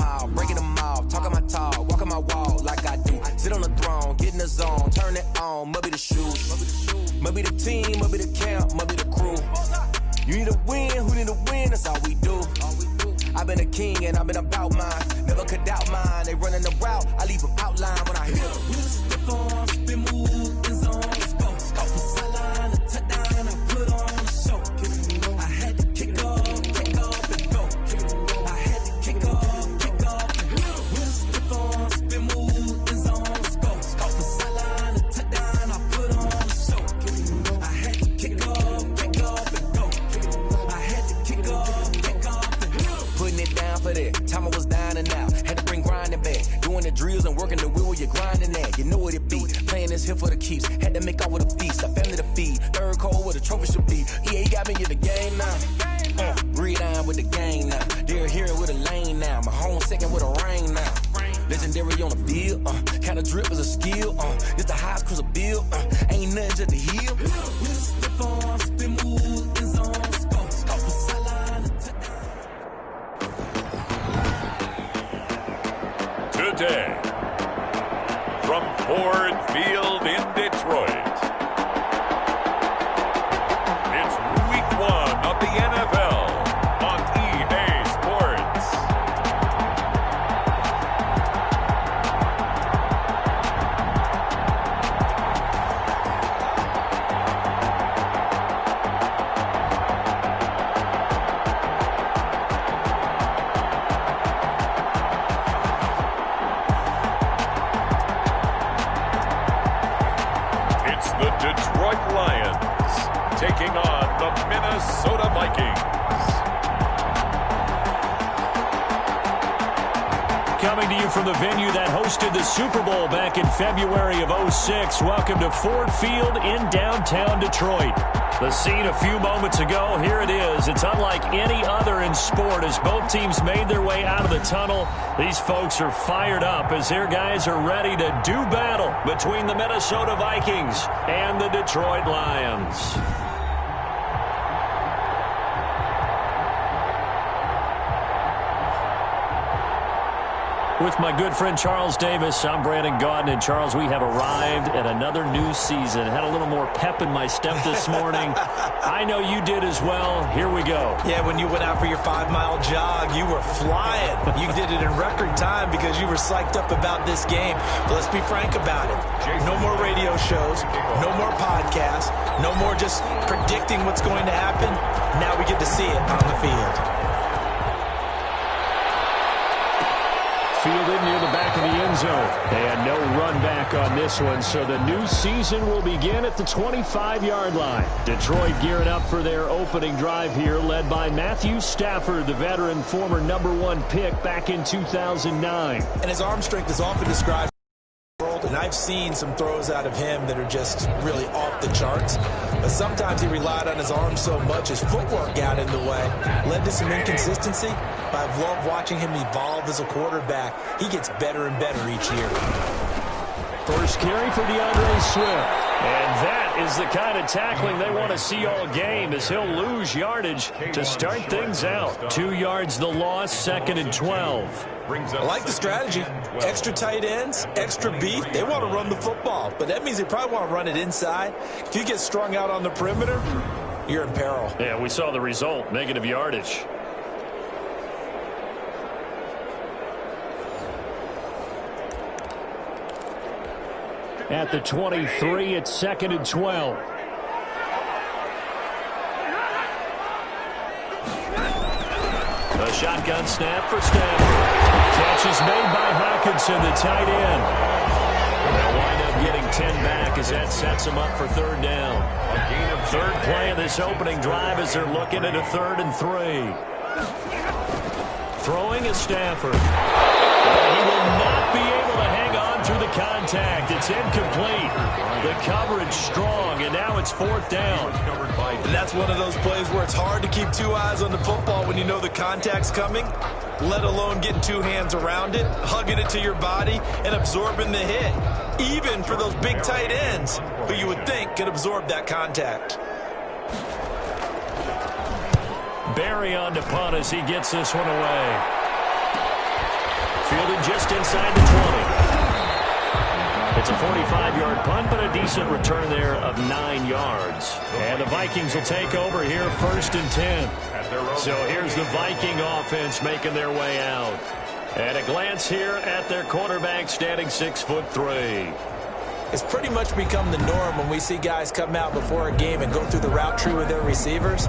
all, breaking them all, talking my talk, walking my walk like I do. Sit on the throne, get in the zone, turn it on, must be the shoes, must be the team, must be the camp, must be the crew. You need a win, who need a win, that's all we do. I've been a king and I've been about mine, never could doubt mine. They running the route, I leave them outline when I hit them. Stiff on, spin move, in zone, let's go. From sideline to touchdown, I put on a show. I had to kick off and go. I had to kick off and go. Stiff on, spin move, in zone, let's go. From sideline to touchdown, I put on a show. I had to kick off and go. I had to kick off and go. Putting it down for that. Time I was down and out. Had to bring grinding back. Doing the drills and working the wheel where you're grinding at. You know what it be. Playing this here for the keeps. Had to make out with a feast. A family to feed. Third cold where the trophy should be. EA got me in the game now. Breed on with the game now. They're here with a lane now. My home second with a rain now. Legendary on the field. Kind of drip is a skill. It's the highest cruiser bill. Ain't nothing just the heel. Stiff on, spin move, in zone, let's go. From sideline to today, from Ford Field in Detroit, it's Week 1 of the NFL on EA Sports. The Detroit Lions taking on the Minnesota Vikings. Coming to you from the venue that hosted the Super Bowl back in February of '06. Welcome to Ford Field in downtown Detroit. The scene a few moments ago, here it is. It's unlike any other in sport as both teams made their way out of the tunnel. These folks are fired up as their guys are ready to do battle between the Minnesota Vikings and the Detroit Lions. With my good friend Charles Davis, I'm Brandon Gaudin. And Charles, we have arrived at another new season. Had a little more pep in my step this morning. I know you did as well. Here we go. Yeah, when you went out for your 5-mile jog, you were flying. You did it in record time because you were psyched up about this game. But let's be frank about it. No more radio shows, no more podcasts, no more just predicting what's going to happen. Now we get to see it on the field. Fielded near the back of the end zone. And no run back on this one, so the new season will begin at the 25-yard line. Detroit gearing up for their opening drive here, led by Matthew Stafford, the veteran, former #1 pick back in 2009. And his arm strength is often described. And I've seen some throws out of him that are just really off the charts. But sometimes he relied on his arm so much, his footwork got in the way, led to some inconsistency. But I've loved watching him evolve as a quarterback. He gets better and better each year. First carry for DeAndre Swift. And that is the kind of tackling they want to see all game as he'll lose yardage to start things out. 2 yards the loss, 2nd and 12. I like the strategy. Extra tight ends, extra beef. They want to run the football, but that means they probably want to run it inside. If you get strung out on the perimeter, you're in peril. Yeah, we saw the result, negative yardage. At the 23, it's 2nd and 12. A shotgun snap for Stafford. Catch is made by Hockenson, the tight end. They'll wind up getting 10 back as that sets them up for 3rd down. Third play of this opening drive as they're looking at a 3rd and 3. Throwing is Stafford. He will not be able to hang on through the contact. It's incomplete. The coverage strong, and now it's 4th down. And that's one of those plays where it's hard to keep 2 eyes on the football when you know the contact's coming, let alone getting 2 hands around it, hugging it to your body, and absorbing the hit. Even for those big tight ends who you would think could absorb that contact. Barry on to punt as he gets this one away. just inside the 20. It's a 45-yard punt, but a decent return there of 9 yards. And the Vikings will take over here 1st and 10. So here's the Viking offense making their way out. And a glance here at their quarterback standing 6'3". It's pretty much become the norm when we see guys come out before a game and go through the route tree with their receivers.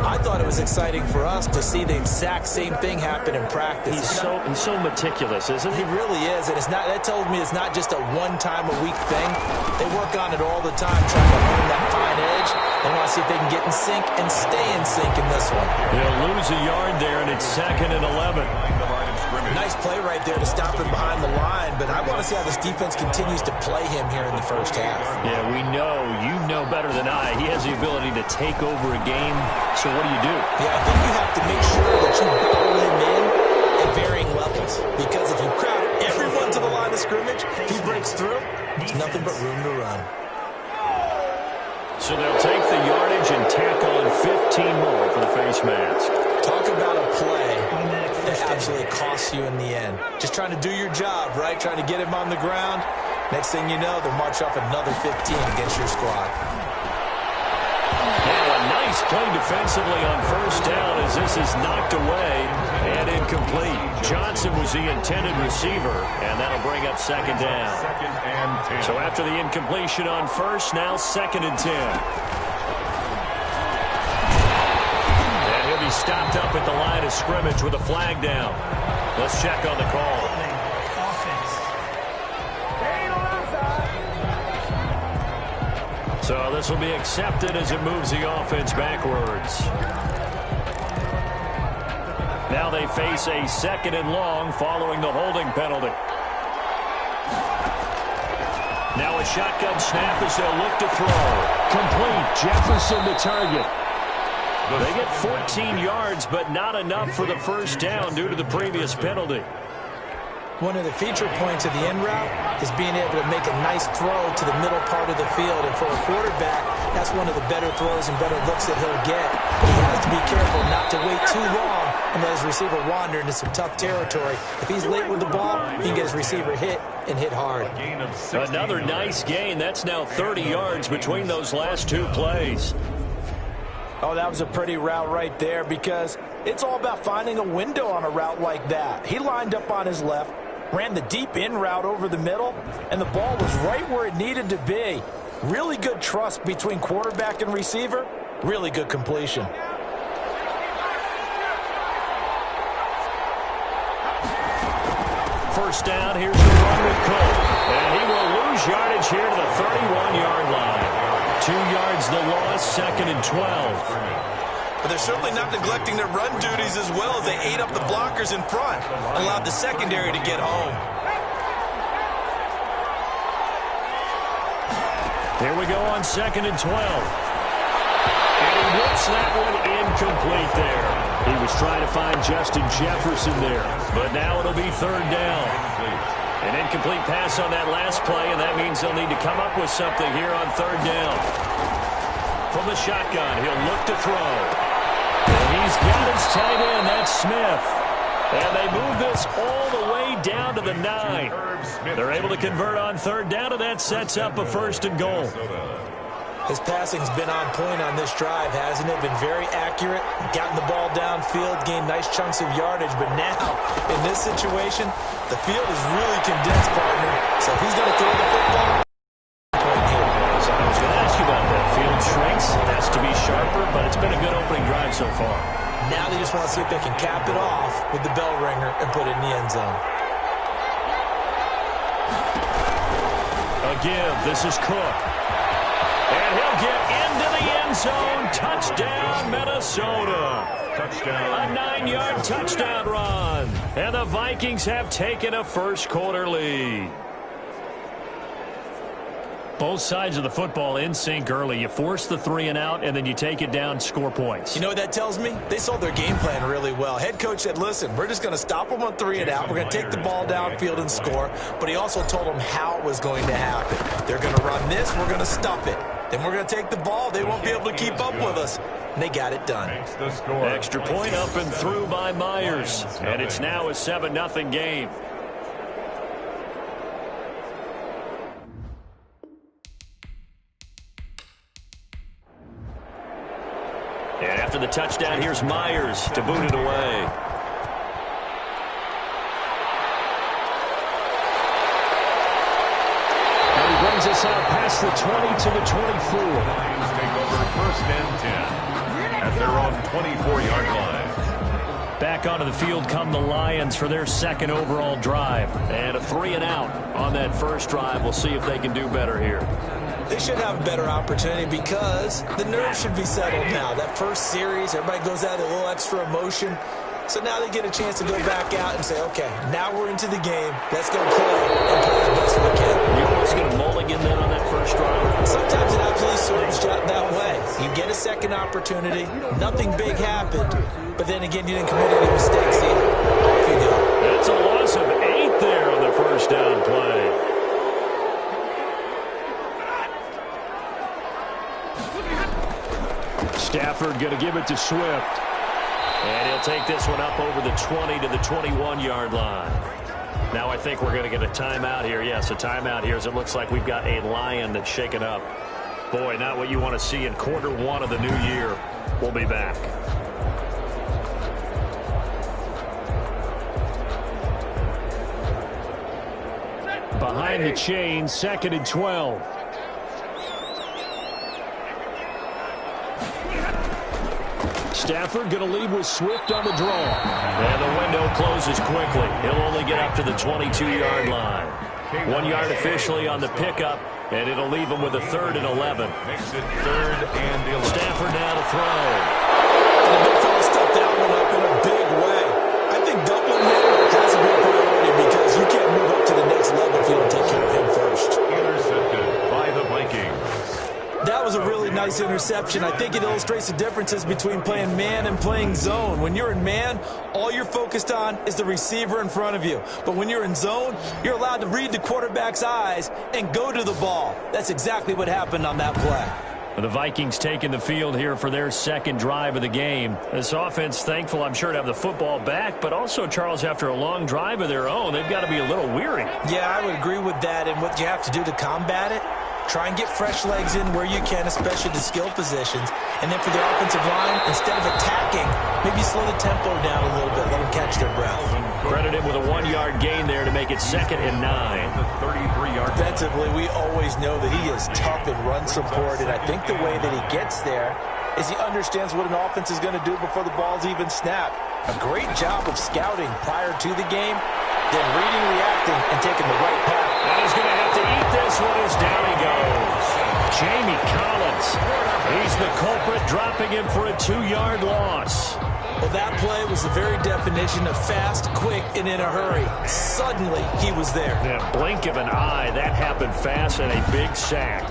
I thought it was exciting for us to see the exact same thing happen in practice. He's so meticulous, isn't he? He really is, and that tells me it's not just a one-time-a-week thing. They work on it all the time, trying to hone that fine edge. They want to see if they can get in sync and stay in sync in this one. They'll lose a yard there, and it's 2nd and 11. Nice play right there to stop him behind the line, but I want to see how this defense continues to play him here in the first half. Yeah, you know better than I. He has the ability to take over a game, so what do you do? Yeah, I think you have to make sure that you bottle him in at varying levels, because if you crowd everyone to the line of scrimmage, if he breaks through, there's nothing but room to run. So they'll take the yardage and tackle in 15 more for the face mask. Talk about a play that absolutely costs you in the end. Just trying to do your job, right? Trying to get him on the ground. Next thing you know, they'll march off another 15 against your squad. Now a nice play defensively on 1st down as this is knocked away and incomplete. Johnson was the intended receiver, and that'll bring up 2nd down. So after the incompletion on 1st, now 2nd and 10. Stopped up at the line of scrimmage with a flag down. Let's check on the call. So this will be accepted as it moves the offense backwards. Now they face a 2nd and long following the holding penalty. Now a shotgun snap as they'll look to throw. Complete. Jefferson the target. They get 14 yards, but not enough for the 1st down due to the previous penalty. One of the feature points of the end route is being able to make a nice throw to the middle part of the field. And for a quarterback, that's one of the better throws and better looks that he'll get. He has to be careful not to wait too long and let his receiver wander into some tough territory. If he's late with the ball, he can get his receiver hit and hit hard. Another nice gain. That's now 30 yards between those last 2 plays. Oh, that was a pretty route right there, because it's all about finding a window on a route like that. He lined up on his left, ran the deep in route over the middle, and the ball was right where it needed to be. Really good trust between quarterback and receiver. Really good completion. First down, here's the run with Cole. And he will lose yardage here to the 31-yard line. 2 yards the loss, 2nd and 12. But they're certainly not neglecting their run duties as well as they ate up the blockers in front. Allowed the secondary to get home. Here we go on 2nd and 12. And he whips that one incomplete there. He was trying to find Justin Jefferson there. But now it'll be 3rd down. An incomplete pass on that last play, and that means they'll need to come up with something here on 3rd down. From the shotgun, he'll look to throw. And he's got his tight end, that's Smith. And they move this all the way down to the 9. They're able to convert on 3rd down, and that sets up a 1st and goal. His passing's been on point on this drive, hasn't it? Been very accurate, gotten the ball downfield, gained nice chunks of yardage. But now, in this situation, the field is really condensed, partner. So he's going to throw the football. So I was going to ask you about that. Field shrinks, has to be sharper, but it's been a good opening drive so far. Now they just want to see if they can cap it off with the bell ringer and put it in the end zone. A give. This is Cook. And he'll get into the end zone. Touchdown, Minnesota. Touchdown. A 9-yard touchdown run. And the Vikings have taken a 1st quarter lead. Both sides of the football in sync early. You force the 3 and out, and then you take it down, score points. You know what that tells me? They sold their game plan really well. Head coach said, listen, we're just going to stop them on 3 and out. We're going to take the ball downfield and score. But he also told them how it was going to happen. They're going to run this. We're going to stop it. Then we're going to take the ball. They won't be able to keep up with us. And they got it done. Extra point up and through by Myers. And it's now a 7-0 game. After the touchdown, here's Myers to boot it away. And he brings us out past the 20 to the 24. Lions take over 1st and 10 at their own 24-yard line. Back onto the field come the Lions for their second overall drive. And a 3-and-out on that first drive. We'll see if they can do better here. They should have a better opportunity because the nerves should be settled now. That first series, everybody goes out with a little extra emotion. So now they get a chance to go back out and say, okay, now we're into the game. Let's go play and play as best we can. You almost get a mulligan then on that first drive? Sometimes it absolutely serves that way. You get a second opportunity. Nothing big happened. But then again, you didn't commit any mistakes either. Off you go. That's a loss of 8 there on the first down play. Stafford going to give it to Swift. And he'll take this one up over the 20 to the 21-yard line. Now I think we're going to get a timeout here. Yes, a timeout here as it looks like we've got a Lion that's shaken up. Boy, not what you want to see in Q1 of the new year. We'll be back. Behind the chain, 2nd and 12. Stafford going to leave with Swift on the draw. And the window closes quickly. He'll only get up to the 22-yard line. 1 yard officially on the pickup, and it'll leave him with a 3rd and 11. Makes it 3rd and 11. Stafford now to throw. And the big fella stepped that one up in a big way. I think doubling him has to be a priority because you can't move up to the next level if you don't take care of him first. Intercepted by the Vikings. That was a really nice interception. I think it illustrates the differences between playing man and playing zone. When you're in man, all you're focused on is the receiver in front of you. But when you're in zone, you're allowed to read the quarterback's eyes and go to the ball. That's exactly what happened on that play. The Vikings taking the field here for their second drive of the game. This offense, thankful, I'm sure, to have the football back, but also, Charles, after a long drive of their own, they've got to be a little weary. Yeah, I would agree with that. And what you have to do to combat it, try and get fresh legs in where you can, especially the skill positions. And then for the offensive line, instead of attacking, maybe slow the tempo down a little bit, let them catch their breath. Credit him with a 1 yard gain there to make it 2nd and 9. The 33-yard. Defensively, we always know that he is tough in run support, and I think the way that he gets there is he understands what an offense is going to do before the ball's even snapped. A great job of scouting prior to the game, then reading, reacting, and taking the right path. And he's going to have to eat this one as down he goes. Jamie Collins. He's the culprit, dropping him for a 2-yard loss. Well, that play was the very definition of fast, quick, and in a hurry. Suddenly, he was there. In a blink of an eye, that happened fast and a big sack.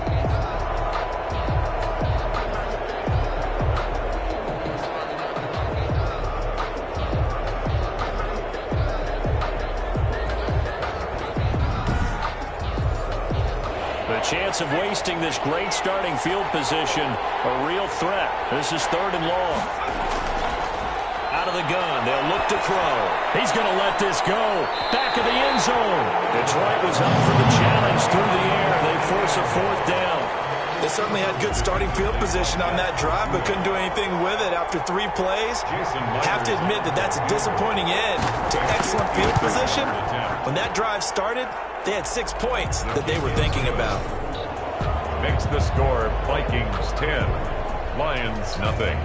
Chance of wasting this great starting field position, a real threat. This is 3rd and long. Out of the gun, they'll look to throw. He's going to let this go. Back of the end zone. Detroit was up for the challenge through the air. They force a 4th down. They certainly had good starting field position on that drive, but couldn't do anything with it after 3 plays. Have to admit that that's a disappointing end to excellent field position. When that drive started, they had 6 points that they were thinking about. Makes the score Vikings 10, Lions nothing.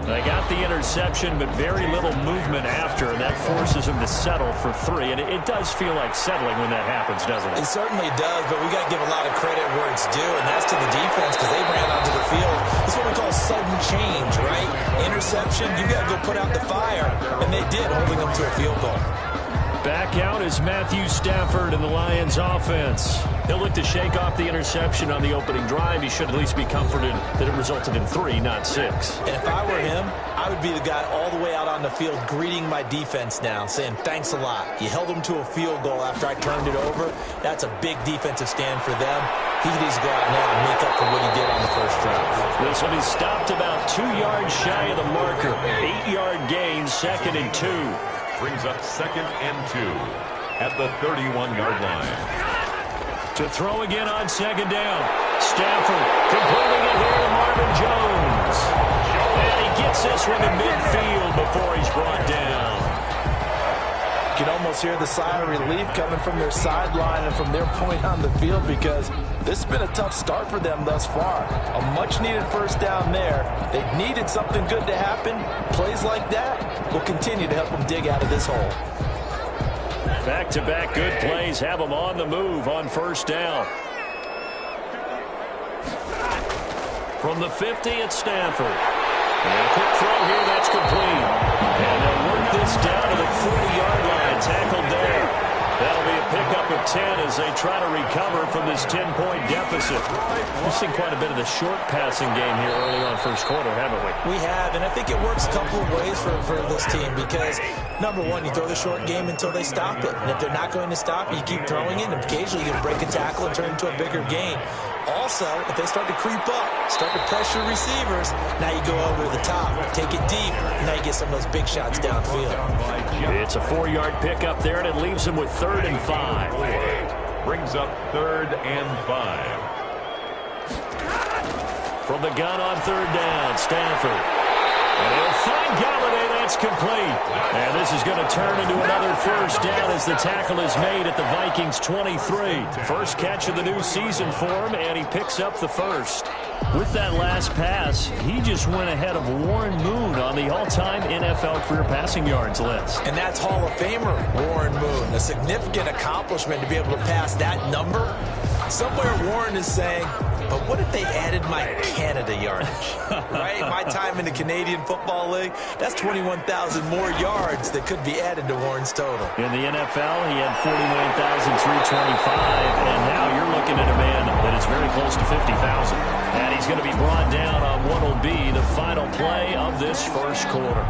They got the interception, but very little movement after, and that forces them to settle for 3. And it does feel like settling when that happens, doesn't it? It certainly does, but we got to give a lot of credit where it's due, and that's to the defense because they ran onto the field. It's what we call sudden change, right? Interception, you got to go put out the fire, and they did, holding them to a field goal. Back out is Matthew Stafford in the Lions offense. He'll look to shake off the interception on the opening drive. He should at least be comforted that it resulted in 3, not 6. And if I were him, I would be the guy all the way out on the field greeting my defense now, saying thanks a lot. You held them to a field goal after I turned it over. That's a big defensive stand for them. He needs to go out now and make up for what he did on the first drive. This one is stopped about 2 yards shy of the marker. 8-yard gain, 2nd and 2. Brings up 2nd and 2 at the 31-yard line. To throw again on 2nd down. Stafford, completing it here to Marvin Jones. And he gets this one to midfield before he's brought down. You can almost hear the sigh of relief coming from their sideline and from their point on the field, because this has been a tough start for them thus far. A much-needed first down there. They needed something good to happen. Plays like that will continue to help them dig out of this hole. Back-to-back good plays have them on the move on first down. From the 50, it's Stafford. And a quick throw here, that's complete. And they'll work this down to the 40-yard line, tackled there. That'll be a pickup of 10 as they try to recover from this 10-point deficit. We've seen quite a bit of the short passing game here early on first quarter, haven't we? We have, and I think it works a couple of ways for this team, because, number one, you throw the short game until they stop it. And if they're not going to stop it, you keep throwing it, and occasionally you can break a tackle and turn it into a bigger gain. Also, if they start to creep up, start to pressure receivers, now you go over the top, take it deep, and now you get some of those big shots downfield. It's a 4-yard pickup there, and it leaves them with 3rd and 5. Brings up 3rd and 5. From the gun on 3rd down, Stafford. And he'll find Galladay. That's complete. And this is going to turn into another first down as the tackle is made at the Vikings 23. First catch of the new season for him, and he picks up the first. With that last pass, he just went ahead of Warren Moon on the all-time NFL career passing yards list. And that's Hall of Famer Warren Moon. A significant accomplishment to be able to pass that number. Somewhere Warren is saying, but what if they added my Canada yardage, right? My time in the Canadian Football League, that's 21,000 more yards that could be added to Warren's total. In the NFL, he had 49,325, and now you're looking at a man that is very close to 50,000. And he's going to be brought down on what will be the final play of this first quarter.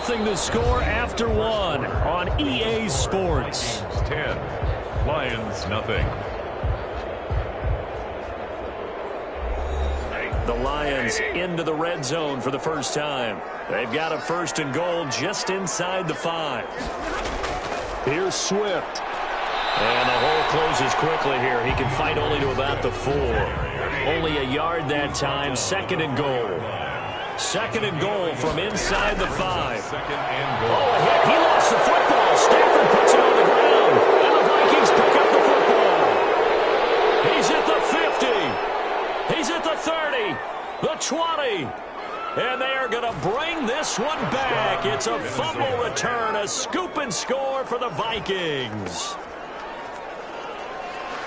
The score after 1 on EA Sports. 10, Lions nothing. The Lions into the red zone for the first time. They've got a 1st and goal just inside the 5. Here's Swift. And the hole closes quickly here. He can fight only to about the 4. Only a yard that time. 2nd and goal. 2nd and goal from inside the 5. 2nd and goal. Oh, a hit. He lost the football. Stafford puts it on the ground. And the Vikings pick up the football. He's at the 50. He's at the 30. The 20. And they are going to bring this one back. It's a fumble return. A scoop and score for the Vikings.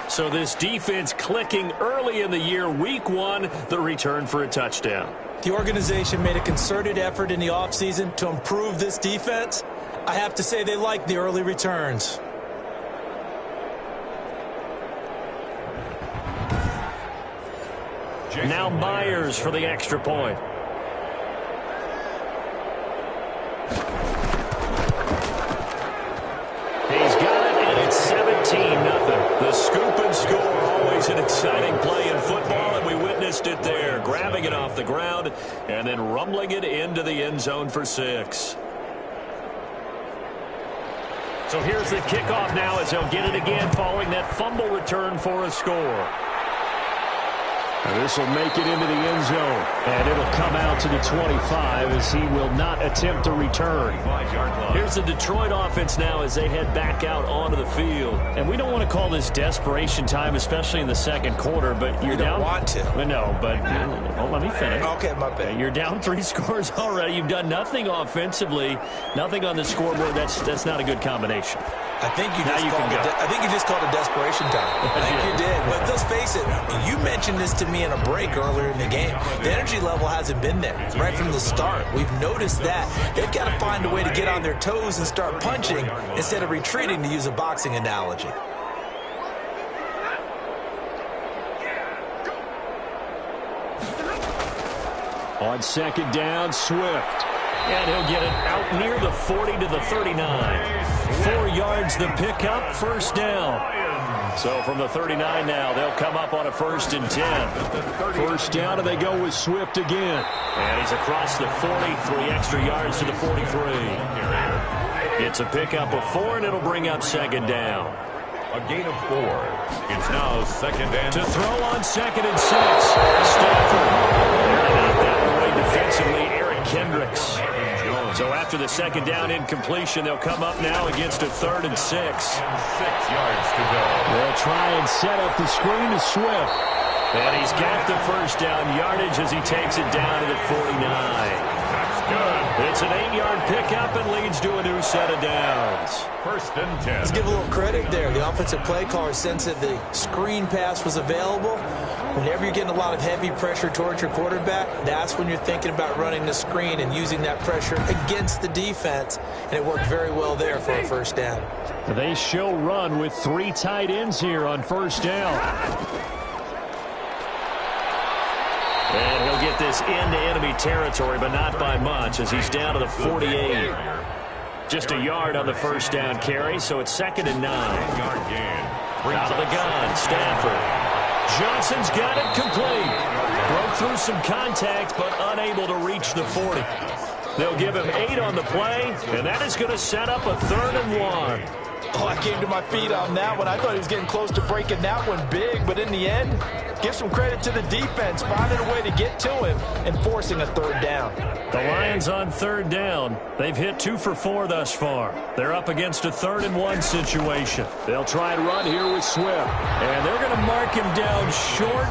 So this defense clicking early in the year. Week 1, the return for a touchdown. The organization made a concerted effort in the offseason to improve this defense. I have to say they like the early returns. Now Myers for the extra point. He's got it, and it's 17-0. The scoop and score, always an exciting play in football, and we witnessed it there. Grabbing it off the ground and then rumbling it into the end zone for 6. So here's the kickoff now as they'll get it again following that fumble return for a score. This will make it into the end zone, and it'll come out to the 25 as he will not attempt to return. Here's the Detroit offense now as they head back out onto the field. And we don't want to call this desperation time, especially in the second quarter, but you're down. You don't want to. No, but let me finish. Okay, my bad. You're down 3 scores already. You've done nothing offensively, nothing on the scoreboard. That's not a good combination. I think you just called it desperation time. I think you did. But let's face it, you mentioned this to me in a break earlier in the game. The energy level hasn't been there right from the start. We've noticed that. They've got to find a way to get on their toes and start punching instead of retreating, to use a boxing analogy. On 2nd down, Swift. And he'll get it out near the 40 to the 39. 4 yards the pickup, first down. So from the 39 now, they'll come up on a 1st and 10. First down, and they go with Swift again. And he's across the 40, 3 extra yards to the 43. It's a pickup of 4, and it'll bring up 2nd down. A gain of 4. It's now 2nd and... To throw on 2nd and 6. Stafford. They're not that way defensively. Eric Kendricks. So after the 2nd down incompletion, they'll come up now against a 3rd and 6. 6 yards to go. They'll try and set up the screen to Swift. And he's got the first down yardage as he takes it down to the 49. That's good. It's an 8-yard pickup and leads to a new set of downs. 1st and 10. Let's give a little credit there. The offensive play caller sensed that the screen pass was available. Whenever you're getting a lot of heavy pressure towards your quarterback, that's when you're thinking about running the screen and using that pressure against the defense. And it worked very well there for a 1st down. They show run with 3 tight ends here on 1st down. And he'll get this into enemy territory, but not by much as he's down to the 48. Just a yard on the 1st down carry, so it's 2nd and 9. Out of the gun, Stafford. Johnson's got it complete. Broke through some contact, but unable to reach the 40. They'll give him 8 on the play, and that is going to set up a 3rd and 1. Oh, I came to my feet on that one. I thought he was getting close to breaking that one big, but in the end, give some credit to the defense, finding a way to get to him and forcing a 3rd down. The Lions on 3rd down. They've hit 2 for 4 thus far. They're up against a 3rd and 1 situation. They'll try and run here with Swift. And they're going to mark him down short,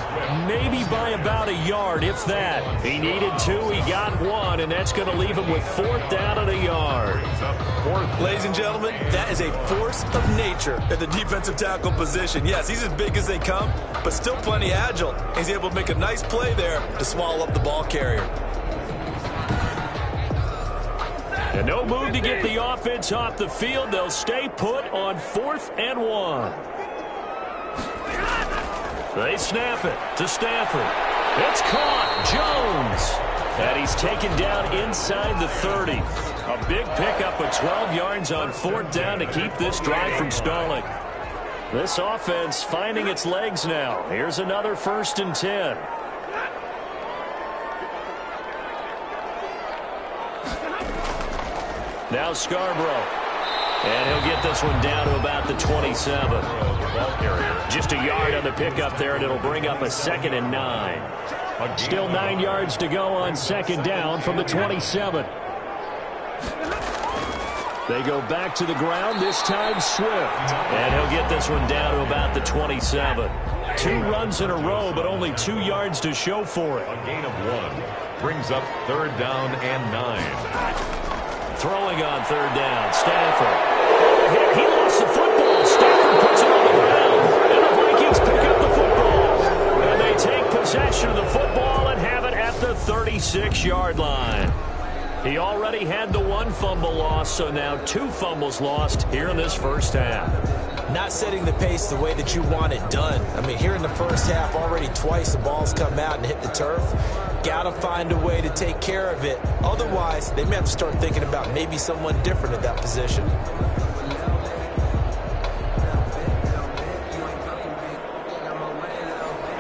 maybe by about a yard, if that. He needed 2, he got 1, and that's going to leave him with 4th down and a yard. Ladies and gentlemen, that is a force of nature at the defensive tackle position. Yes, he's as big as they come, but still plenty agile. He's able to make a nice play there to swallow up the ball carrier. And no move to get the offense off the field. They'll stay put on 4th and 1. They snap it to Stafford. It's caught. Jones. And he's taken down inside the 30. A big pickup of 12 yards on 4th down to keep this drive from stalling. This offense finding its legs now. Here's another 1st and 10. Now Scarborough. And he'll get this one down to about the 27. Just a yard on the pickup there, and it'll bring up a 2nd and 9. Still 9 yards to go on 2nd down from the 27. They go back to the ground, this time Swift. And he'll get this one down to about the 27. 2 runs in a row, but only 2 yards to show for it. A gain of 1 brings up 3rd down and 9. Throwing on 3rd down, Stafford. He lost the football. Stafford puts it on the ground. And the Vikings pick up the football. And they take possession of the football and have it at the 36-yard line. He already had the 1 fumble loss, so now 2 fumbles lost here in this first half. Not setting the pace the way that you want it done. I mean, here in the first half, already twice the ball's come out and hit the turf. Got to find a way to take care of it. Otherwise, they may have to start thinking about maybe someone different at that position.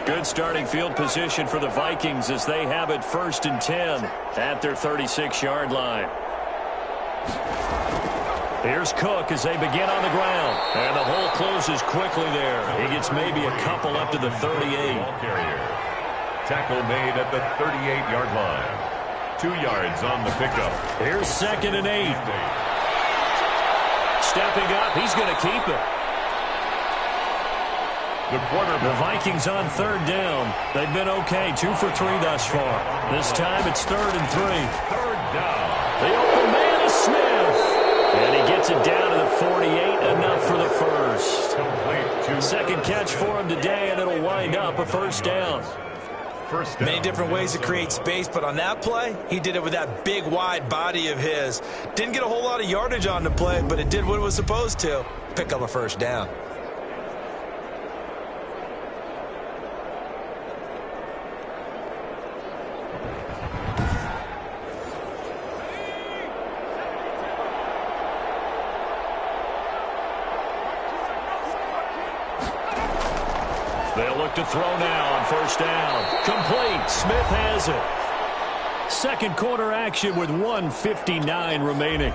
Good starting field position for the Vikings as they have it 1st and 10 at their 36-yard line. Here's Cook as they begin on the ground. And the hole closes quickly there. He gets maybe a couple up to the 38. Tackle made at the 38-yard line. 2 yards on the pickup. Here's 2nd and 8. Stepping up, he's going to keep it. The Vikings on 3rd down. They've been okay, 2 for 3 thus far. This time it's 3rd and 3. 3rd down. The open man is Smith. And he gets it down to the 48, enough for the first. Second catch for him today, and it'll wind up a 1st down. Many different ways to create space, but on that play, he did it with that big, wide body of his. Didn't get a whole lot of yardage on the play, but it did what it was supposed to. Pick up a 1st down. look to throw now on first down. Complete. Smith has it. Second quarter action with 1:59 remaining.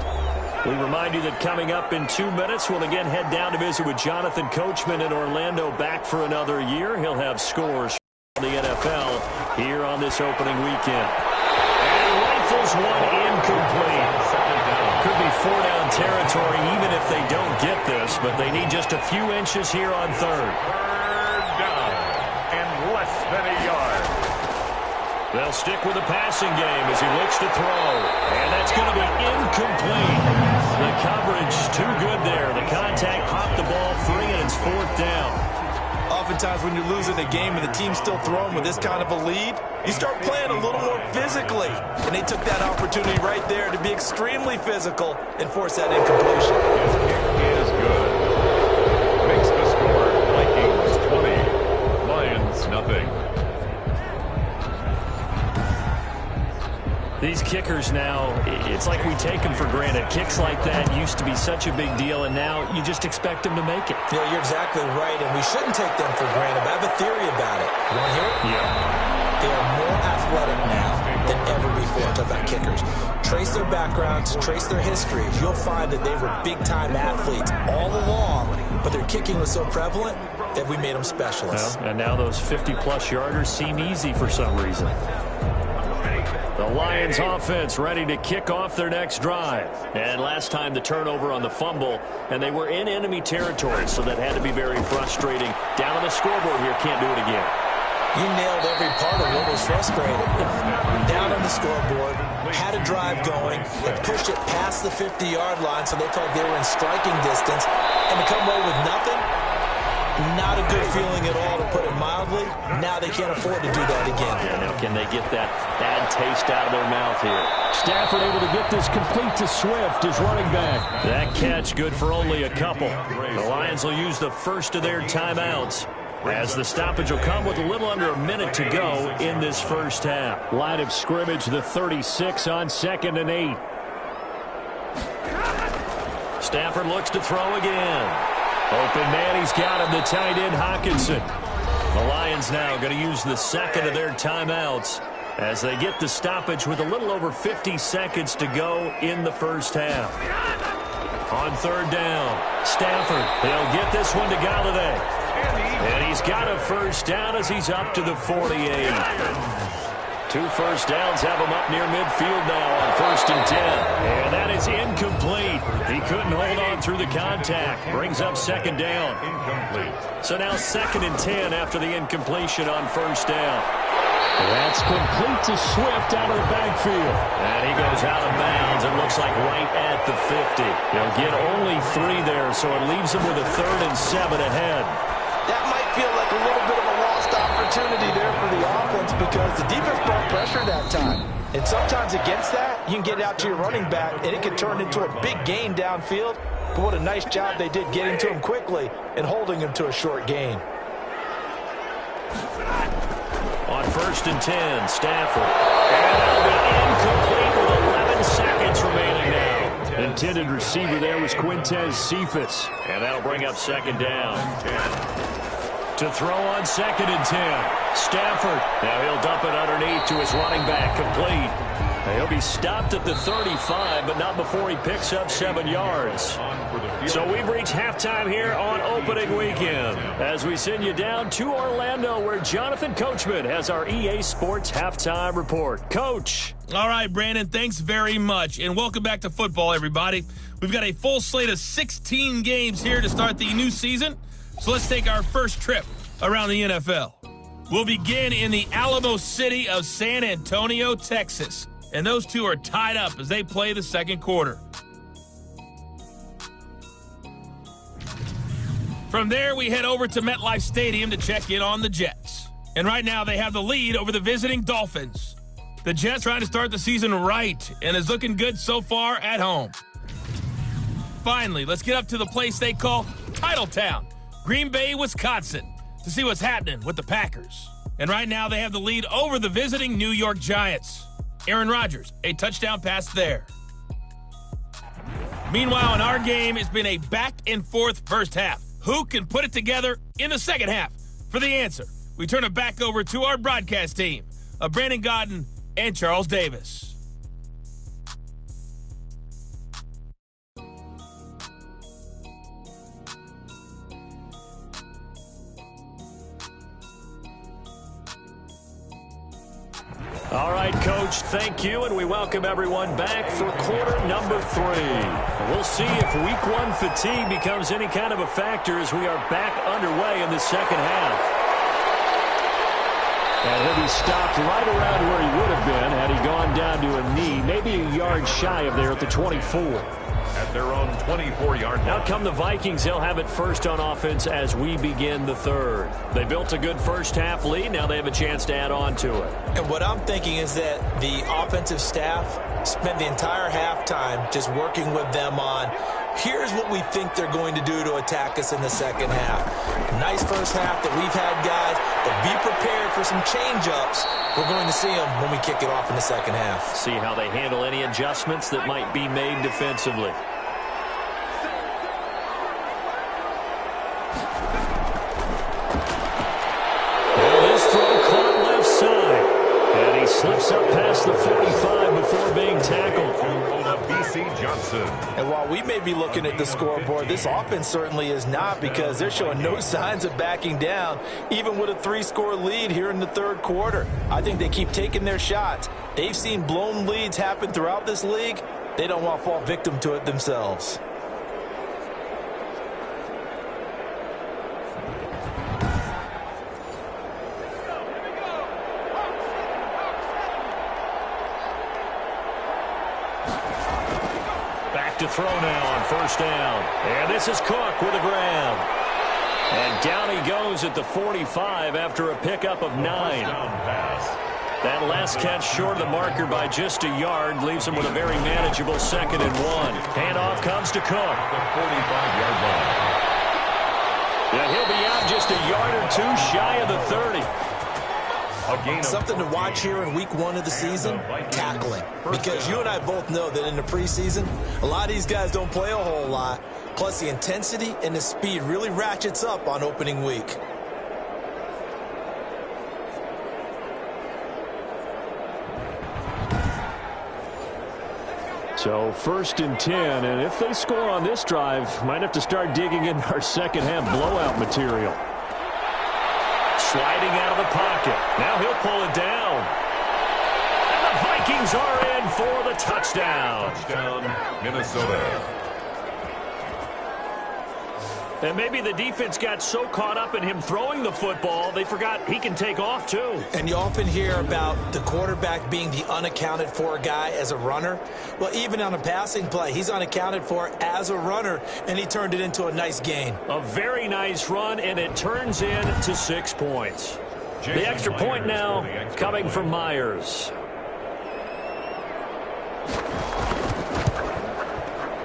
We remind you that coming up in 2 minutes, we'll again head down to visit with Jonathan Coachman in Orlando, back for another year. He'll have scores from the NFL here on this opening weekend. And he rifles one incomplete. Could be 4-down territory even if they don't get this, but they need just a few inches here on third. Third down and less than a yard. They'll stick with the passing game as he looks to throw. And that's going to be incomplete. The coverage too good there. The contact popped the ball free, and it's fourth down. Oftentimes when you're losing a game and the team's still throwing with this kind of a lead, you start playing a little more physically. And they took that opportunity right there to be extremely physical and force that incompletion. It is good. Makes the score Vikings 20, Lions nothing. These kickers now, it's like we take them for granted. Kicks like that used to be such a big deal, and now you just expect them to make it. Yeah, you're exactly right, and we shouldn't take them for granted. I have a theory about it. You want to hear it? Yeah. They are more athletic now than ever before. Talk about kickers. Trace their backgrounds, trace their history. You'll find that they were big-time athletes all along, but their kicking was so prevalent that we made them specialists. Well, and now those 50-plus yarders seem easy for some reason. The Lions offense ready to kick off their next drive. And last time the turnover on the fumble, and they were in enemy territory, so that had to be very frustrating. Down on the scoreboard here, can't do it again. You nailed every part of what was frustrating. Down on the scoreboard, had a drive going, and pushed it past the 50-yard line, so they felt they were in striking distance, and to come away with nothing, not a good feeling at all, to put it mildly. Now they can't afford to do that again. Yeah, now can they get that bad taste out of their mouth here? Stafford able to get this complete to Swift, his running back. That catch good for only a couple. The Lions will use the first of their timeouts, as the stoppage will come with a little under a minute to go in this first half. Line of scrimmage, the 36 on 2nd and 8. Stafford looks to throw again. Open man, he's got him, the tight end, Hockenson. The Lions now going to use the second of their timeouts as they get the stoppage with a little over 50 seconds to go in the first half. On third down, Stafford, he'll get this one to Galladay. And he's got a first down as he's up to the 48. 2 first downs have him up near midfield now on 1st and 10. And that is incomplete. He couldn't hold on through the contact. Brings up 2nd down. Incomplete. So now 2nd and 10 after the incompletion on 1st down. That's complete to Swift out of the backfield. And he goes out of bounds. It looks like right at the 50. He'll get only 3 there, so it leaves him with a 3rd and 7 ahead. That might feel like a little bit of a lost opportunity there for the offense, because the defense brought pressure that time. And sometimes against that, you can get it out to your running back, and it can turn into a big gain downfield. But what a nice job they did getting to him quickly and holding him to a short gain. On 1st and 10, Stafford. And that'll be incomplete with 11 seconds remaining now. Intended receiver there was Quintez Cephas. And that'll bring up 2nd down. To throw on 2nd and 10. Stafford. Now he'll dump it underneath to his running back. Complete. Now he'll be stopped at the 35, but not before he picks up 7 yards. So we've reached halftime here on opening weekend as we send you down to Orlando, where Jonathan Coachman has our EA Sports halftime report. Coach. All right, Brandon, thanks very much. And welcome back to football, everybody. We've got a full slate of 16 games here to start the new season. So let's take our first trip around the NFL. We'll begin in the Alamo city of San Antonio, Texas. And those two are tied up as they play the second quarter. From there, we head over to MetLife Stadium to check in on the Jets. And right now, they have the lead over the visiting Dolphins. The Jets trying to start the season right and is looking good so far at home. Finally, let's get up to the place they call Titletown, Green Bay, Wisconsin, to see what's happening with the Packers. And right now, they have the lead over the visiting New York Giants. Aaron Rodgers, a touchdown pass there. Meanwhile, in our game, it's been a back-and-forth first half. Who can put it together in the second half? For the answer, we turn it back over to our broadcast team of Brandon Godden and Charles Davis. All right, Coach, thank you, and we welcome everyone back for quarter number 3. We'll see if week 1 fatigue becomes any kind of a factor as we are back underway in the second half. And he'll be stopped right around where he would have been had he gone down to a knee, maybe a yard shy of there at the 24. At their own 24-yard line. Now come the Vikings. They'll have it first on offense as we begin the third. They built a good first-half lead. Now they have a chance to add on to it. And what I'm thinking is that the offensive staff spent the entire halftime just working with them on, here's what we think they're going to do to attack us in the second half. Nice first half that we've had, guys, but be prepared for some change-ups. We're going to see them when we kick it off in the second half. See how they handle any adjustments that might be made defensively. Slips up past the 45 before being tackled. And while we may be looking at the scoreboard, this offense certainly is not, because they're showing no signs of backing down, even with a 3-score lead here in the third quarter. I think they keep taking their shots. They've seen blown leads happen throughout this league. They don't want to fall victim to it themselves. To throw now on first down. And this is Cook with a grab. And down he goes at the 45 after a pickup of 9. That last catch short of the marker by just a yard leaves him with a very manageable 2nd and 1. Handoff comes to Cook. The 45-yard line. Yeah, he'll be out just a yard or 2 shy of the 30. Something to watch here in week 1 of the season, tackling. Because you and I both know that in the preseason, a lot of these guys don't play a whole lot. Plus, the intensity and the speed really ratchets up on opening week. So 1st and 10, and if they score on this drive, might have to start digging in our second half blowout material. Sliding out of the pocket. Now he'll pull it down. And the Vikings are in for the touchdown. Touchdown, Minnesota. And maybe the defense got so caught up in him throwing the football, they forgot he can take off too. And you often hear about the quarterback being the unaccounted for guy as a runner. Well, even on a passing play, he's unaccounted for as a runner, and he turned it into a nice gain. A very nice run, and it turns into 6 points. The extra point now coming from Myers.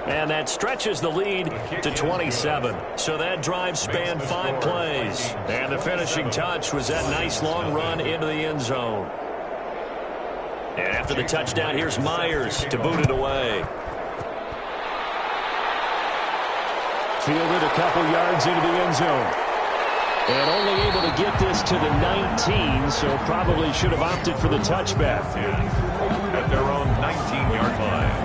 And that stretches the lead to 27. So that drive spanned 5 plays. And the finishing touch was that nice long run into the end zone. And after the touchdown, here's Myers to boot it away. Fielded a couple yards into the end zone. And only able to get this to the 19, so probably should have opted for the touchback. At their own 19-yard line.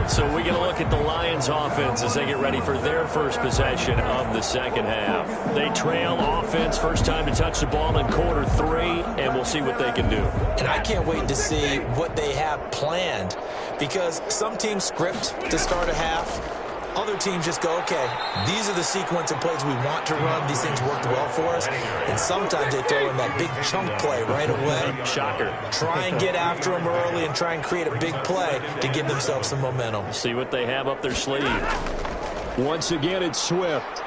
So we get a look at the Lions offense as they get ready for their first possession of the second half. They trail offense, first time to touch the ball in quarter 3, and we'll see what they can do. And I can't wait to see what they have planned, because some teams script to start a half. Other teams just go, okay, these are the sequence of plays we want to run. These things worked well for us. And sometimes they throw in that big chunk play right away. Shocker. Try and get after them early and try and create a big play to give themselves some momentum. See what they have up their sleeve. Once again, it's Swift.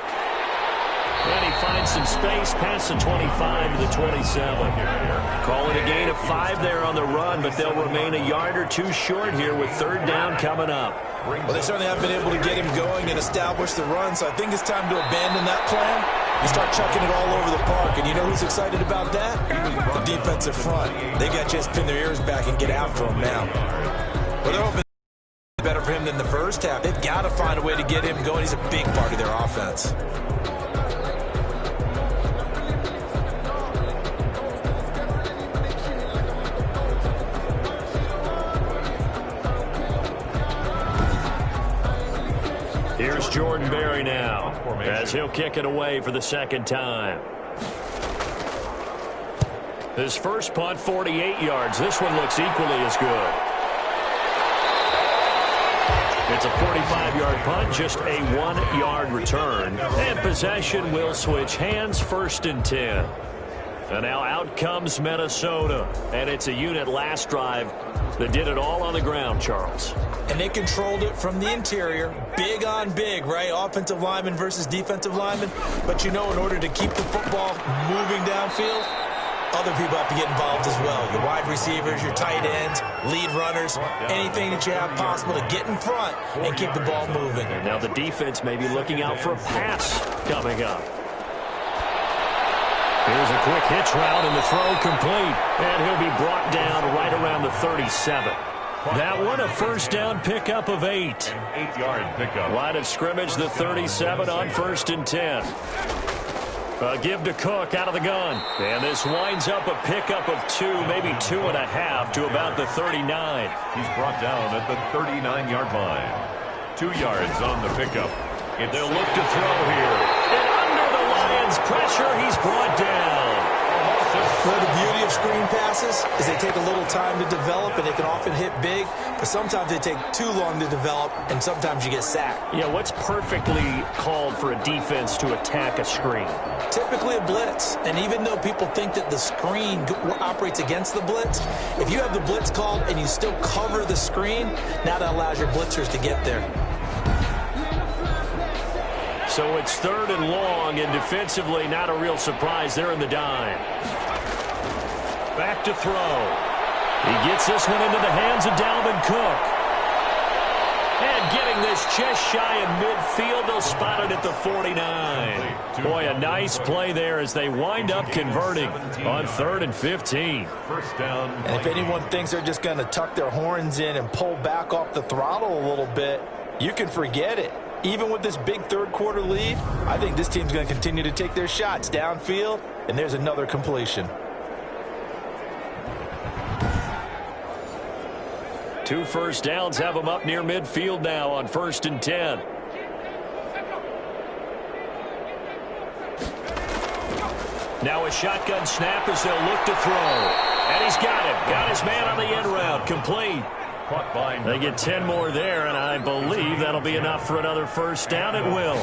And he finds some space past the 25 to the 27. Call it a gain of 5 there on the run, but they'll remain a yard or 2 short here with third down coming up. Well, they certainly haven't been able to get him going and establish the run, so I think it's time to abandon that plan and start chucking it all over the park. And you know who's excited about that? The defensive front. They got to just pin their ears back and get after him now. Well, they're hoping better for him than the first half. They've got to find a way to get him going. He's a big part of their offense. Here's Jordan Berry now as he'll kick it away for the second time. His first punt, 48 yards. This one looks equally as good. It's a 45-yard punt, just a 1-yard return. And possession will switch hands, 1st and 10. And now out comes Minnesota. And it's a unit last drive that did it all on the ground, Charles. And they controlled it from the interior. Big on big, right? Offensive lineman versus defensive lineman. But you know, in order to keep the football moving downfield, other people have to get involved as well. Your wide receivers, your tight ends, lead runners, anything that you have possible to get in front and keep the ball moving. And now the defense may be looking out for a pass coming up. Here's a quick hitch route and the throw complete. And he'll be brought down right around the 37. That one a first down pickup of 8. 8-yard pickup. Line of scrimmage, the 37 on 1st and 10. A give to Cook out of the gun. And this winds up a pickup of 2, maybe 2.5 to about the 39. He's brought down at the 39-yard line. 2 yards on the pickup. They'll look to throw here. And under the Lions' pressure, he's brought down. Well, the beauty of screen passes is they take a little time to develop, and they can often hit big, but sometimes they take too long to develop, and sometimes you get sacked. Yeah, what's perfectly called for a defense to attack a screen? Typically a blitz, and even though people think that the screen operates against the blitz, if you have the blitz called and you still cover the screen, now that allows your blitzers to get there. So it's 3rd and long, and defensively not a real surprise. They're in the dime. Back to throw. He gets this one into the hands of Dalvin Cook. And getting this just shy of midfield, they'll spot it at the 49. Boy, a nice play there as they wind up converting on 3rd and 15. First down. And if anyone thinks they're just going to tuck their horns in and pull back off the throttle a little bit, you can forget it. Even with this big third-quarter lead, I think this team's going to continue to take their shots downfield, and there's another completion. 2 first downs have them up near midfield now on 1st and 10. Now a shotgun snap as they'll look to throw. And he's got it. Got his man on the end route. Complete. They get 10 more there, and I believe that'll be enough for another first down. It will.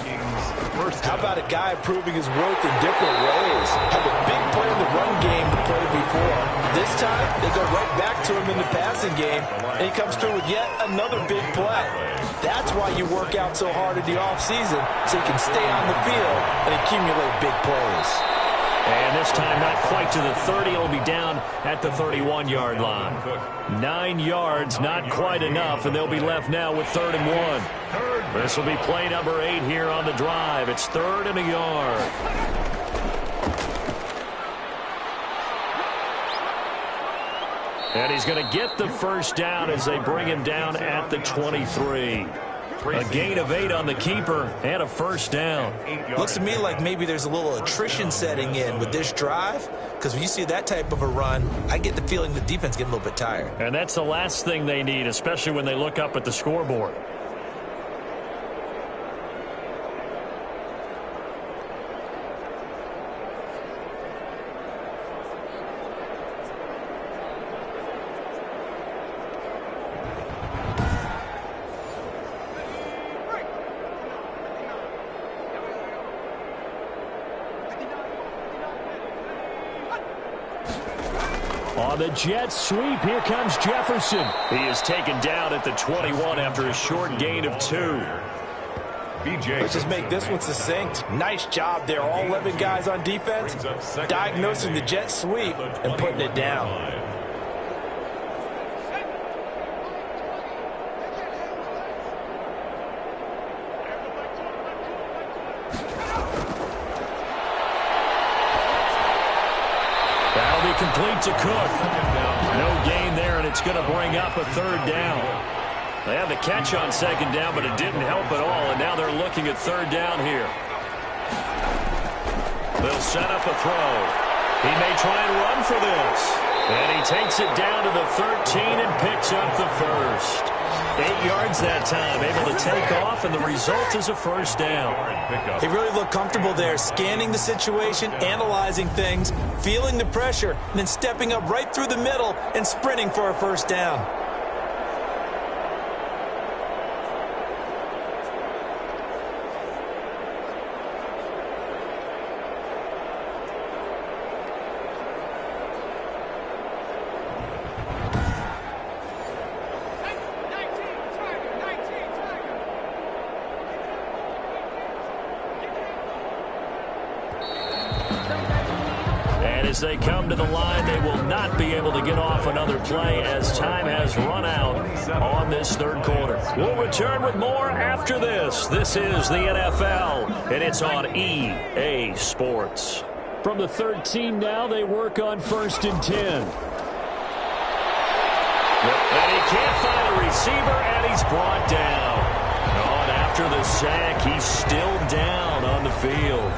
How about a guy proving his worth in different ways? Had a big play in the run game to play before. This time, they go right back to him in the passing game, and he comes through with yet another big play. That's why you work out so hard in the offseason, so you can stay on the field and accumulate big plays. And this time not quite to the 30. It'll be down at the 31-yard line. 9 yards, not quite enough, and they'll be left now with 3rd and 1. This will be play number 8 here on the drive. It's 3rd and a yard. And he's going to get the first down as they bring him down at the 23. A gain of 8 on the keeper and a first down. Looks to me like maybe there's a little attrition setting in with this drive, because when you see that type of a run, I get the feeling the defense getting a little bit tired. And that's the last thing they need, especially when they look up at the scoreboard. On the Jets sweep, here comes Jefferson. He is taken down at the 21 after a short gain of 2. Let's just make this one succinct. Nice job there. All 11 guys on defense diagnosing the jet sweep and putting it down. That'll be complete to Cook. No gain there, and it's going to bring up a 3rd down. They had the catch on 2nd down, but it didn't help at all, and now they're looking at 3rd down here. They'll set up a throw. He may try and run for this. And he takes it down to the 13 and picks up the first. 8 yards that time, able to take off, and the result is a first down. He really looked comfortable there, scanning the situation, analyzing things, feeling the pressure, and then stepping up right through the middle and sprinting for a first down. As they come to the line, they will not be able to get off another play as time has run out on this third quarter. We'll return with more after this. This is the NFL, and it's on EA Sports. From the 13 now, they work on 1st and 10. And he can't find a receiver, and he's brought down. On after the sack, he's still down on the field.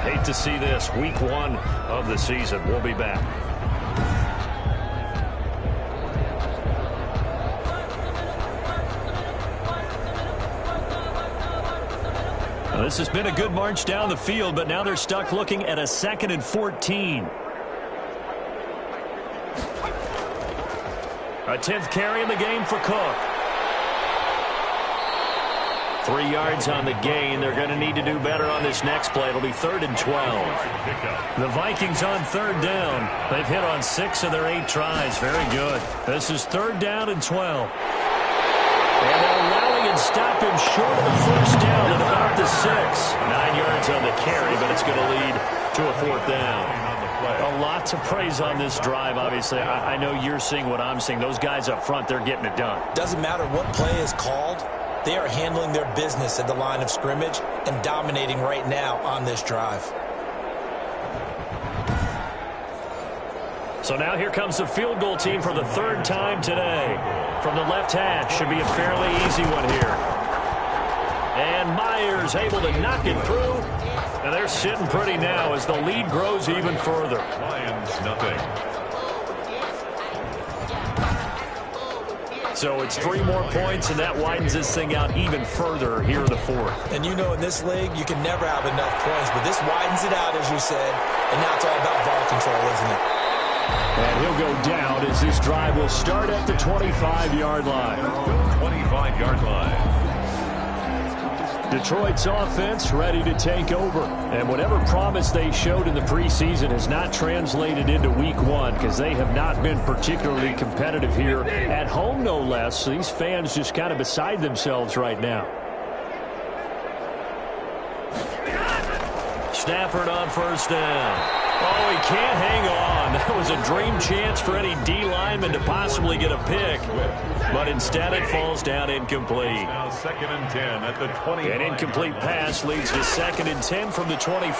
Hate to see this. Week 1 of the season. We'll be back. Well, this has been a good march down the field, but now they're stuck looking at a 2nd and 14. A 10th carry in the game for Cook. 3 yards on the gain. They're going to need to do better on this next play. It'll be 3rd and 12. The Vikings on 3rd down. They've hit on 6 of their 8 tries. Very good. This is 3rd down and 12. And they'll rally and stop him short of the first down at about the 6. 9 yards on the carry, but it's going to lead to a 4th down. A lot to praise on this drive, obviously. I know you're seeing what I'm seeing. Those guys up front, they're getting it done. Doesn't matter what play is called. They are handling their business at the line of scrimmage and dominating right now on this drive. So now here comes the field goal team for the 3rd time today. From the left hash, should be a fairly easy one here. And Myers able to knock it through. And they're sitting pretty now as the lead grows even further. Lions, nothing. So it's 3 more points, and that widens this thing out even further here in the 4th. And you know in this league, you can never have enough points, but this widens it out, as you said, and now it's all about ball control, isn't it? And he'll go down as this drive will start at the 25-yard line. 25-yard line. Detroit's offense ready to take over. And whatever promise they showed in the preseason has not translated into week 1 because they have not been particularly competitive here at home, no less. These fans just kind of beside themselves right now. Stafford on 1st down. Oh, he can't hang on. That was a dream chance for any D lineman to possibly get a pick. But instead it falls down incomplete. Now 2nd and 10 at the 20. An incomplete pass leads to 2nd and 10 from the 25.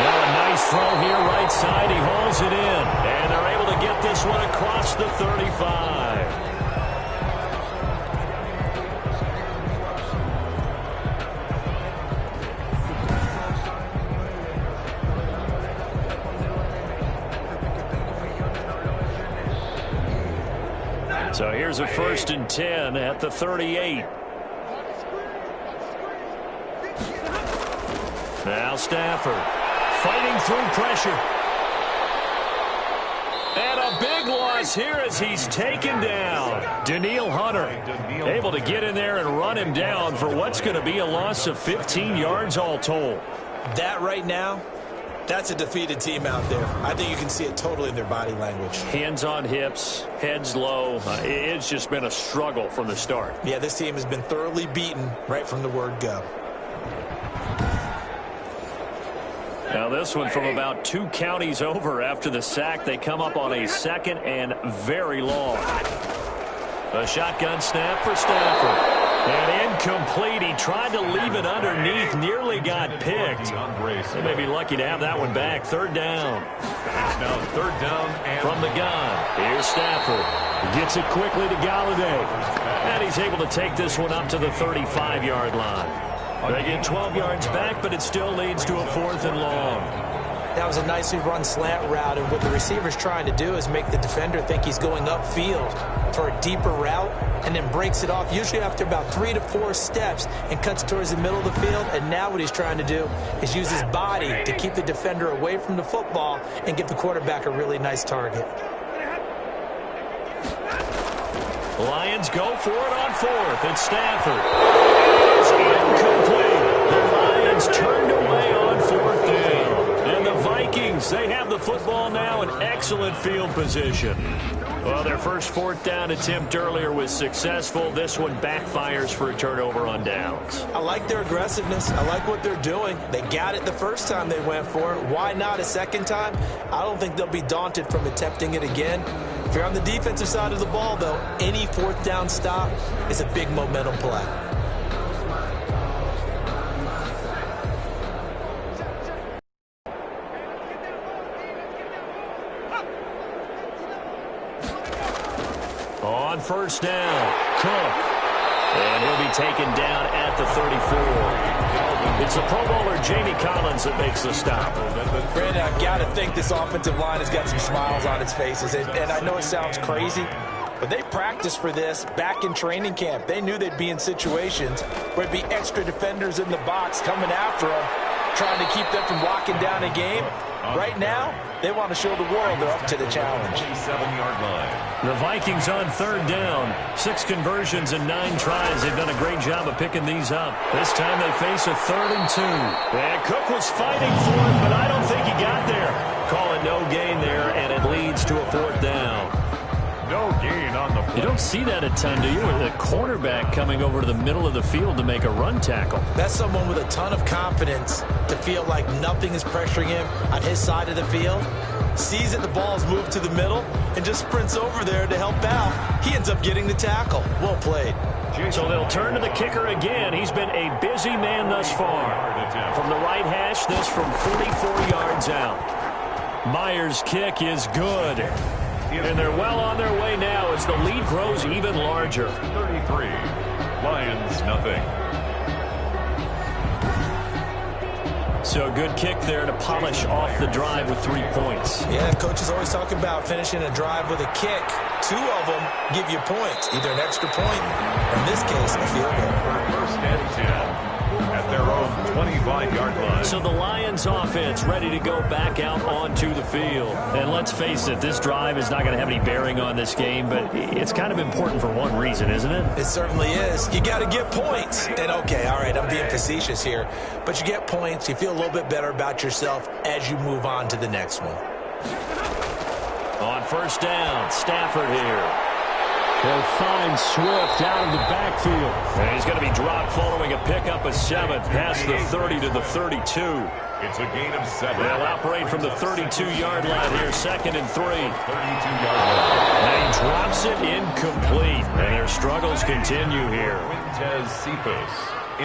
Now a nice throw here right side. He hauls it in. And they're able to get this one across the 35. So here's a 1st and 10 at the 38. Now Stafford fighting through pressure. And a big loss here as he's taken down. Danielle Hunter able to get in there and run him down for what's going to be a loss of 15 yards all told. That right now, that's a defeated team out there. I think you can see it totally in their body language. Hands on hips, heads low. It's just been a struggle from the start. Yeah, this team has been thoroughly beaten right from the word go. Now this one from about 2 counties over after the sack. They come up on a 2nd and very long. A shotgun snap for Stafford. And incomplete. He tried to leave it underneath. Nearly got picked. They may be lucky to have that one back. 3rd down. It's now 3rd down and from the gun. Here's Stafford. Gets it quickly to Galladay. And he's able to take this one up to the 35-yard line. They get 12 yards back, but it still leads to a 4th and long. That was a nicely run slant route, and what the receiver's trying to do is make the defender think he's going upfield for a deeper route, and then breaks it off, usually after about 3 to 4 steps, and cuts towards the middle of the field. And now what he's trying to do is use his body to keep the defender away from the football and give the quarterback a really nice target. The Lions go for it on 4th. It's Stafford. It's incomplete. The Lions turned away on 4th down. And the Vikings, they have the football now in excellent field position. Well, their first 4th down attempt earlier was successful. This one backfires for a turnover on downs. I like their aggressiveness. I like what they're doing. They got it the first time they went for it. Why not a second time? I don't think they'll be daunted from attempting it again. If you're on the defensive side of the ball, though, any 4th down stop is a big momentum play. On 1st down, Cook. And he'll be taken down at the 34. It's the Pro Bowler Jamie Collins that makes the stop. Brandon, I've got to think this offensive line has got some smiles on its faces. And I know it sounds crazy, but they practiced for this back in training camp. They knew they'd be in situations where it'd be extra defenders in the box coming after them, trying to keep them from locking down a game. Right now, they want to show the world they're up to the challenge. 27-yard line. The Vikings on 3rd down. 6 conversions and 9 tries. They've done a great job of picking these up. This time they face a 3rd and 2. And Cook was fighting for it, but I don't think he got there. Calling no gain there, and it leads to a 4th down. No gain on the play. You don't see that a ton, do you? With a cornerback coming over to the middle of the field to make a run tackle. That's someone with a ton of confidence to feel like nothing is pressuring him on his side of the field. Sees that the ball's moved to the middle and just sprints over there to help out. He ends up getting the tackle. Well played. So they'll turn to the kicker again. He's been a busy man thus far. From the right hash, this from 44 yards out. Myers' kick is good. And they're well on their way now as the lead grows even larger. 33. Lions, nothing. So a good kick there to polish off the drive with 3 points. Yeah, coaches always talk about finishing a drive with a kick. 2 of them give you points, either an extra point, or in this case, a field goal. 1st and 10 at their own 25-yard line. So the Lions offense ready to go back out onto the field. And let's face it, this drive is not going to have any bearing on this game, but it's kind of important for one reason, isn't it? It certainly is. You got to get points. And okay, all right, I'm being facetious here, but you get points, you feel a little bit better about yourself as you move on to the next one. On 1st down, Stafford here. They'll find Swift out of the backfield. And he's going to be dropped following a pickup of 7 past the 30 to the 32. It's a gain of 7. They'll operate from the 32-yard line here, 2nd and 3. 32-yard line. And he drops it incomplete. And their struggles continue here.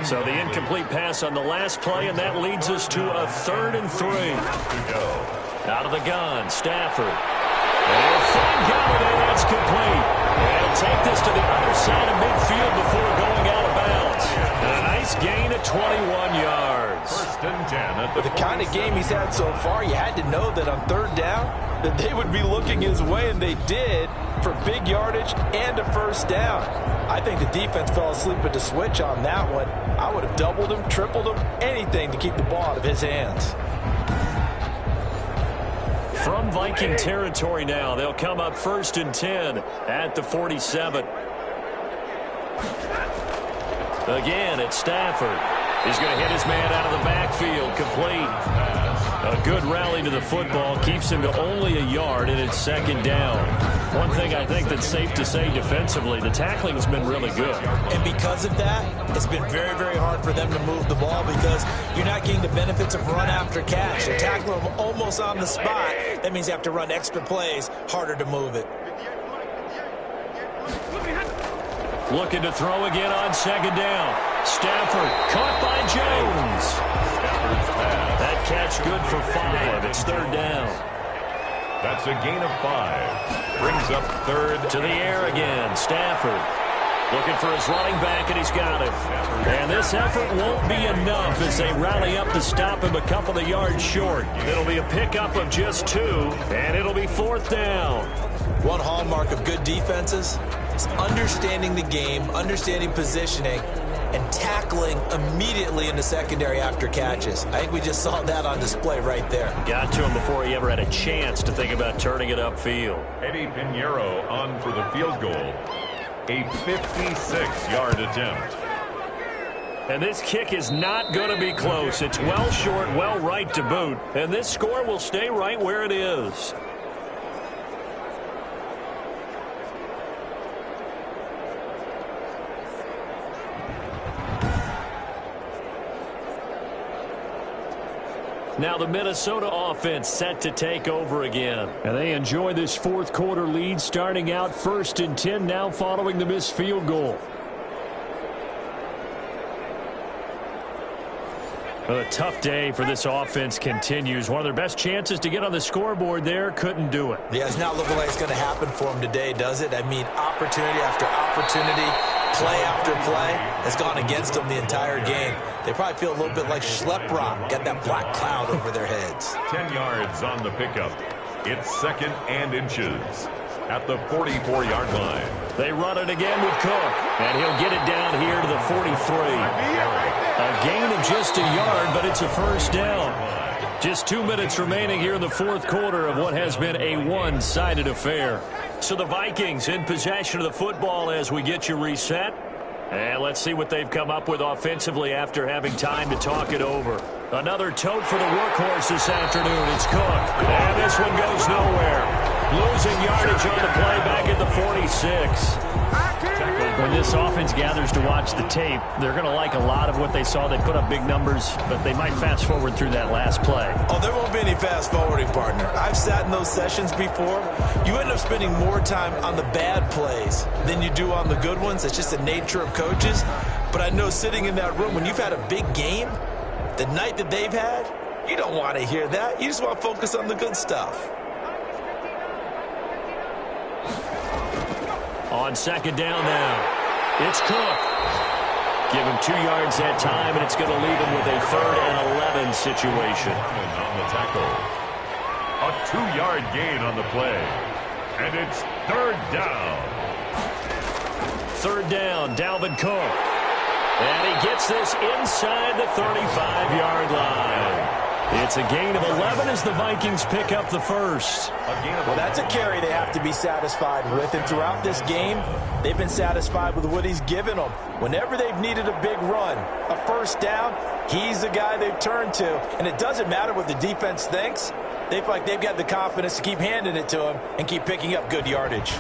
So the incomplete pass on the last play, and that leads us to a 3rd and 3. Out of the gun, Stafford. And he'll find Galladay, that's complete. And he'll take this to the other side of midfield before going out of bounds. And a nice gain of 21 yards. 1st and 10 at With the kind of game he's had so far, you had to know that on 3rd down that they would be looking his way, and they did, for big yardage and a 1st down. I think the defense fell asleep at the switch on that one. I would have doubled him, tripled him, anything to keep the ball out of his hands. From Viking territory now, they'll come up 1st and 10 at the 47. Again, it's Stafford. He's going to hit his man out of the backfield, complete. A good rally to the football keeps him to only a yard, and it's 2nd down. One thing I think that's safe to say defensively, the tackling's been really good. And because of that, it's been very, very hard for them to move the ball because you're not getting the benefits of run after catch. You tackle them almost on the spot. That means you have to run extra plays, harder to move it. Looking to throw again on 2nd down. Stafford caught by Jones. That catch good for 5. It's 3rd down. That's a gain of 5. Brings up 3rd. To the air again. Stafford. Looking for his running back, and he's got it. And this effort won't be enough as they rally up to stop him a couple of yards short. It'll be a pickup of just 2, and it'll be 4th down. One hallmark of good defenses is understanding the game, understanding positioning, and tackling immediately in the secondary after catches. I think we just saw that on display right there. Got to him before he ever had a chance to think about turning it upfield. Eddie Pinheiro on for the field goal. A 56-yard attempt. And this kick is not going to be close. It's well short, well right to boot. And this score will stay right where it is. Now the Minnesota offense set to take over again. And they enjoy this 4th quarter lead, starting out 1st and 10 now following the missed field goal. Well, a tough day for this offense continues. One of their best chances to get on the scoreboard there, couldn't do it. Yeah, it's not looking like it's going to happen for them today, does it? I mean, opportunity after opportunity, play after play has gone against them the entire game. They probably feel a little bit like Schlep Rock, got that black cloud over their heads. 10 yards on the pickup. It's 2nd and inches at the 44-yard line. They run it again with Cook, and he'll get it down here to the 43. A gain of just a yard, but it's a 1st down. Just 2 minutes remaining here in the 4th quarter of what has been a one-sided affair. So the Vikings in possession of the football as we get you reset. And let's see what they've come up with offensively after having time to talk it over. Another tote for the workhorse this afternoon. It's Cook. And this one goes nowhere. Losing yardage on the play back at the 46. When this offense gathers to watch the tape, they're going to like a lot of what they saw. They put up big numbers, but they might fast forward through that last play. Oh, there won't be any fast forwarding, partner. I've sat in those sessions before. You end up spending more time on the bad plays than you do on the good ones. It's just the nature of coaches. But I know sitting in that room, when you've had a big game, the night that they've had, you don't want to hear that. You just want to focus on the good stuff. On 2nd down now, it's Cook. Give him 2 yards that time, and it's going to leave him with a 3rd and 11 situation. On the tackle. A 2-yard gain on the play. And it's 3rd down. 3rd down, Dalvin Cook. And he gets this inside the 35-yard line. It's a gain of 11 as the Vikings pick up the 1st. Well, that's a carry they have to be satisfied with. And throughout this game, they've been satisfied with what he's given them. Whenever they've needed a big run, a 1st down, he's the guy they've turned to. And it doesn't matter what the defense thinks. They feel like they've got the confidence to keep handing it to him and keep picking up good yardage.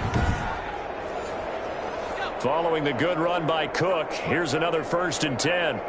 Following the good run by Cook, here's another 1st and 10.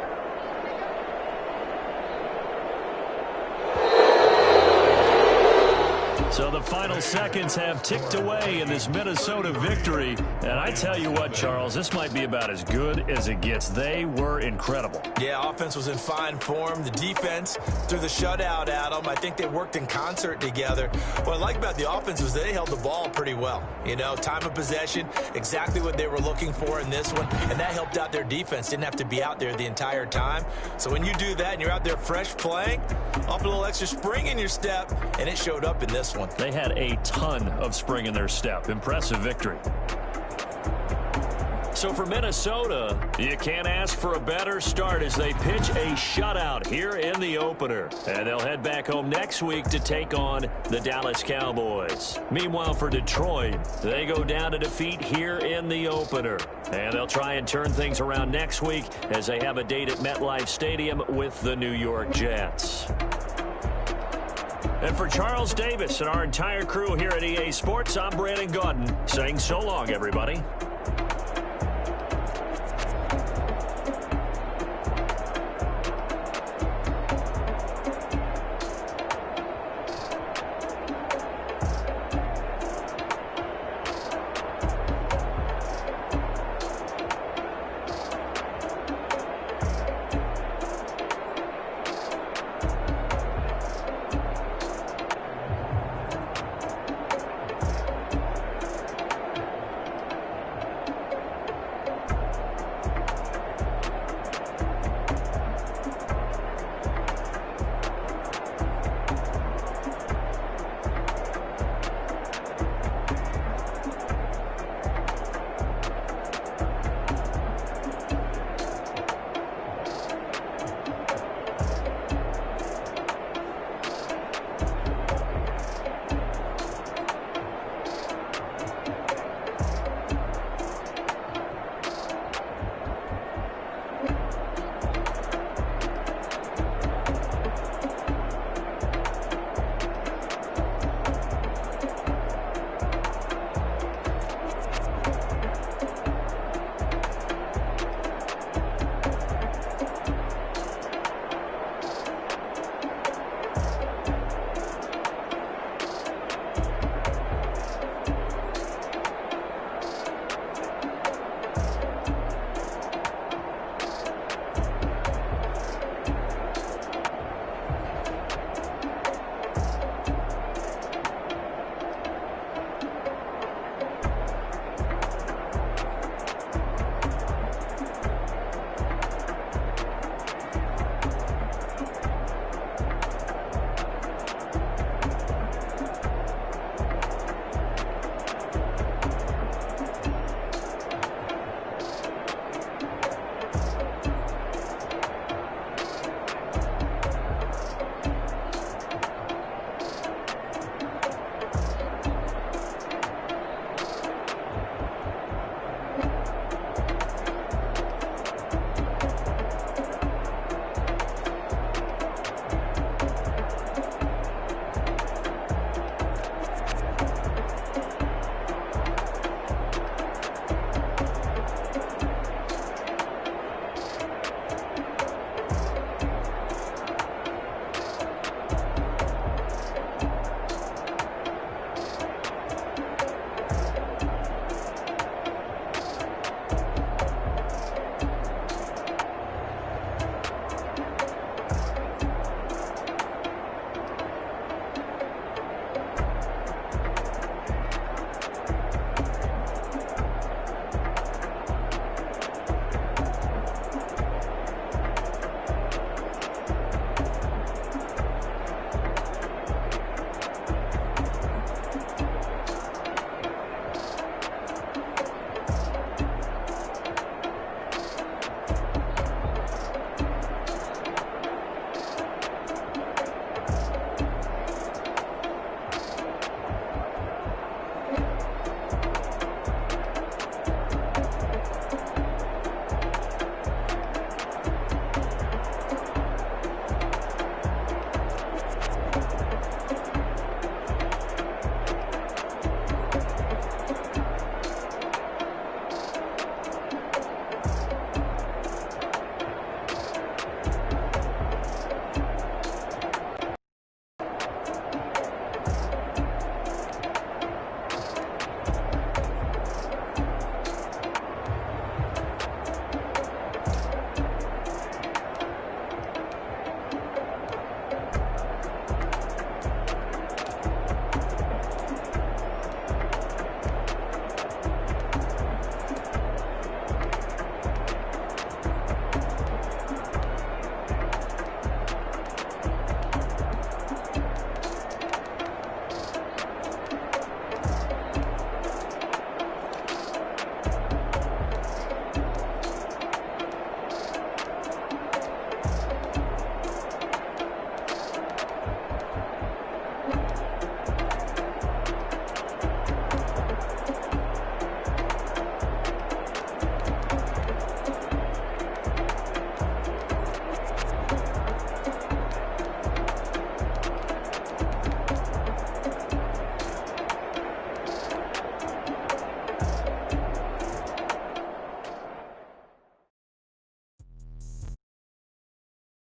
So the final seconds have ticked away in this Minnesota victory. And I tell you what, Charles, this might be about as good as it gets. They were incredible. Yeah, offense was in fine form. The defense threw the shutout at them. I think they worked in concert together. What I like about the offense was they held the ball pretty well. You know, time of possession, exactly what they were looking for in this one. And that helped out their defense. Didn't have to be out there the entire time. So when you do that and you're out there fresh playing, up a little extra spring in your step, and it showed up in this one. They had a ton of spring in their step. Impressive victory. So for Minnesota, you can't ask for a better start as they pitch a shutout here in the opener. And they'll head back home next week to take on the Dallas Cowboys. Meanwhile, for Detroit, they go down to defeat here in the opener. And they'll try and turn things around next week as they have a date at MetLife Stadium with the New York Jets. And for Charles Davis and our entire crew here at EA Sports, I'm Brandon Gaudin saying so long, everybody.